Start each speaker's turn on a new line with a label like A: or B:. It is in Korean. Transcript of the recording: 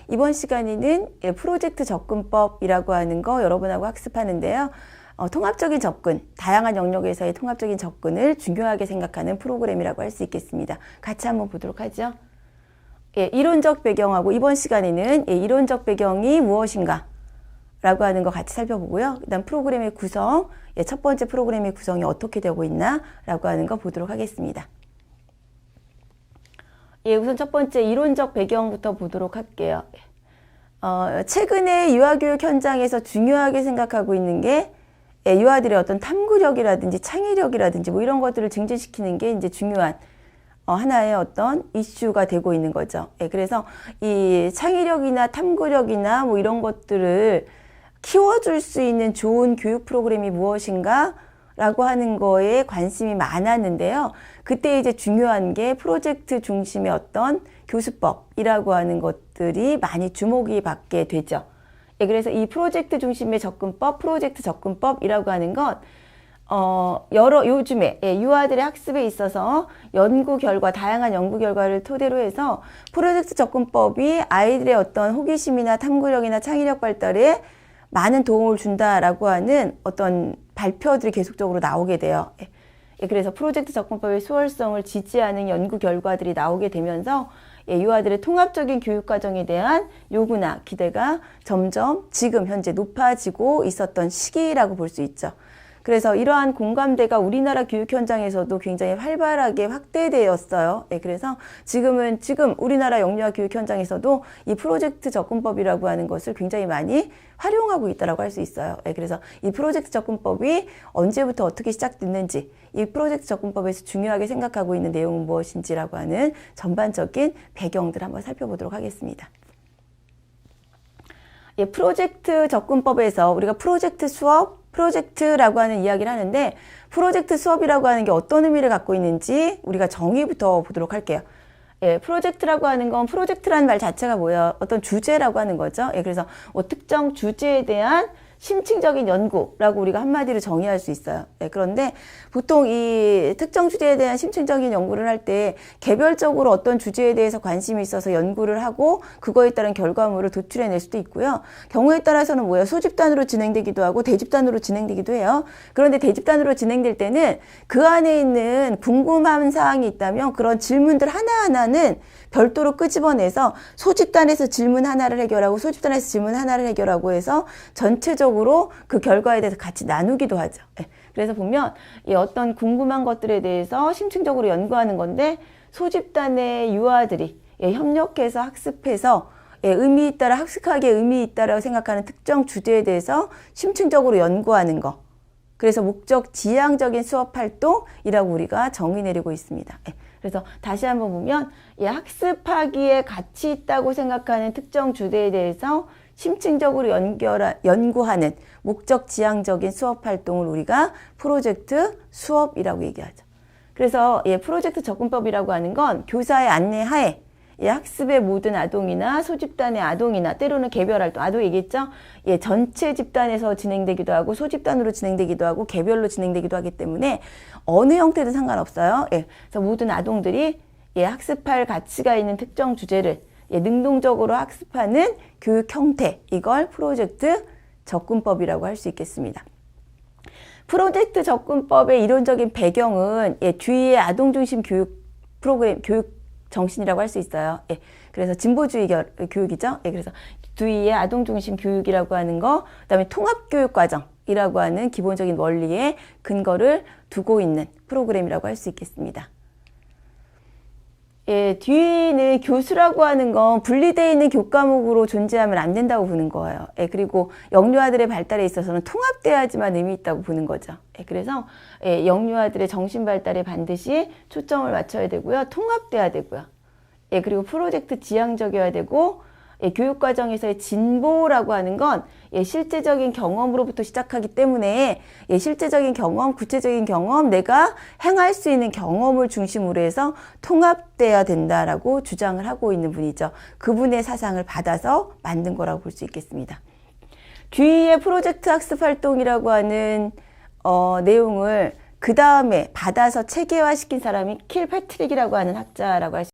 A: 이번 시간에는 프로젝트 접근법이라고 하는 거 여러분하고 학습하는데요. 통합적인 접근, 다양한 영역에서의 통합적인 접근을 중요하게 생각하는 프로그램이라고 할 수 있겠습니다. 같이 한번 보도록 하죠. 이론적 배경하고 이번 시간에는 이론적 배경이 무엇인가 라고 하는 거 같이 살펴보고요. 그 다음 프로그램의 구성, 첫 번째 프로그램의 구성이 어떻게 되고 있나 라고 하는 거 보도록 하겠습니다. 우선 첫 번째 이론적 배경부터 보도록 할게요. 최근에 유아교육 현장에서 중요하게 생각하고 있는 게 유아들의 어떤 탐구력이라든지 창의력이라든지 뭐 이런 것들을 증진시키는 게 이제 중요한 하나의 어떤 이슈가 되고 있는 거죠. 그래서 이 창의력이나 탐구력이나 뭐 이런 것들을 키워줄 수 있는 좋은 교육 프로그램이 무엇인가 라고 하는 거에 관심이 많았는데요. 그때 이제 중요한 게 프로젝트 중심의 어떤 교수법이라고 하는 것들이 많이 주목이 받게 되죠. 그래서 이 프로젝트 중심의 접근법, 프로젝트 접근법이라고 하는 것, 요즘에 유아들의 학습에 있어서 연구 결과, 다양한 연구 결과를 토대로 해서 프로젝트 접근법이 아이들의 어떤 호기심이나 탐구력이나 창의력 발달에 많은 도움을 준다라고 하는 어떤 발표들이 계속적으로 나오게 돼요. 그래서 프로젝트 접근법의 수월성을 지지하는 연구 결과들이 나오게 되면서 유아들의 통합적인 교육 과정에 대한 요구나 기대가 점점 지금 현재 높아지고 있었던 시기라고 볼 수 있죠. 그래서 이러한 공감대가 우리나라 교육 현장에서도 굉장히 활발하게 확대되었어요. 그래서 지금 우리나라 영유아 교육 현장에서도 이 프로젝트 접근법이라고 하는 것을 굉장히 많이 활용하고 있다고 할 수 있어요. 그래서 이 프로젝트 접근법이 언제부터 어떻게 시작됐는지, 이 프로젝트 접근법에서 중요하게 생각하고 있는 내용은 무엇인지라고 하는 전반적인 배경들 한번 살펴보도록 하겠습니다. 프로젝트 접근법에서 우리가 프로젝트 수업, 프로젝트라고 하는 이야기를 하는데 프로젝트 수업이라고 하는 게 어떤 의미를 갖고 있는지 우리가 정의부터 보도록 할게요. 프로젝트라고 하는 건 프로젝트라는 말 자체가 뭐예요? 어떤 주제라고 하는 거죠. 그래서 특정 주제에 대한 심층적인 연구라고 우리가 한마디로 정의할 수 있어요. 그런데 보통 이 특정 주제에 대한 심층적인 연구를 할 때 개별적으로 어떤 주제에 대해서 관심이 있어서 연구를 하고 그거에 따른 결과물을 도출해낼 수도 있고요. 경우에 따라서는 뭐예요? 소집단으로 진행되기도 하고 대집단으로 진행되기도 해요. 그런데 대집단으로 진행될 때는 그 안에 있는 궁금한 사항이 있다면 그런 질문들 하나하나는 별도로 끄집어내서 소집단에서 질문 하나를 해결하고 소집단에서 질문 하나를 해결하고 해서 전체적으로 그 결과에 대해서 같이 나누기도 하죠. 그래서 보면 이 어떤 궁금한 것들에 대해서 심층적으로 연구하는 건데 소집단의 유아들이 협력해서 학습해서 의미 있다라 학습하기에 의미 있다라고 생각하는 특정 주제에 대해서 심층적으로 연구하는 거. 그래서 목적 지향적인 수업 활동이라고 우리가 정의 내리고 있습니다. 그래서 다시 한번 보면 학습하기에 가치 있다고 생각하는 특정 주제에 대해서 심층적으로 연구하는 목적 지향적인 수업 활동을 우리가 프로젝트 수업이라고 얘기하죠. 그래서 프로젝트 접근법이라고 하는 건 교사의 안내하에 학습의 모든 아동이나 소집단의 아동이나 때로는 개별 활동, 아동 얘기했죠? 전체 집단에서 진행되기도 하고 소집단으로 진행되기도 하고 개별로 진행되기도 하기 때문에 어느 형태든 상관없어요. 그래서 모든 아동들이 학습할 가치가 있는 특정 주제를 능동적으로 학습하는 교육 형태, 이걸 프로젝트 접근법이라고 할 수 있겠습니다. 프로젝트 접근법의 이론적인 배경은 주의의 아동 중심 교육 프로그램, 교육 정신이라고 할 수 있어요. 그래서 진보주의 교육이죠. 그래서 주의의 아동 중심 교육이라고 하는 거, 그다음에 통합교육 과정이라고 하는 기본적인 원리에 근거를 두고 있는 프로그램이라고 할 수 있겠습니다. 뒤에는 교수라고 하는 건 분리되어 있는 교과목으로 존재하면 안 된다고 보는 거예요. 그리고 영유아들의 발달에 있어서는 통합돼야지만 의미 있다고 보는 거죠. 그래서 영유아들의 정신 발달에 반드시 초점을 맞춰야 되고요. 통합돼야 되고요. 그리고 프로젝트 지향적이어야 되고 교육과정에서의 진보라고 하는 건 실제적인 경험으로부터 시작하기 때문에 실제적인 경험, 구체적인 경험, 내가 행할 수 있는 경험을 중심으로 해서 통합돼야 된다라고 주장을 하고 있는 분이죠. 그분의 사상을 받아서 만든 거라고 볼 수 있겠습니다. 뒤에 프로젝트 학습 활동이라고 하는 내용을 그 다음에 받아서 체계화시킨 사람이 킬패트릭이라고 하는 학자라고 할 수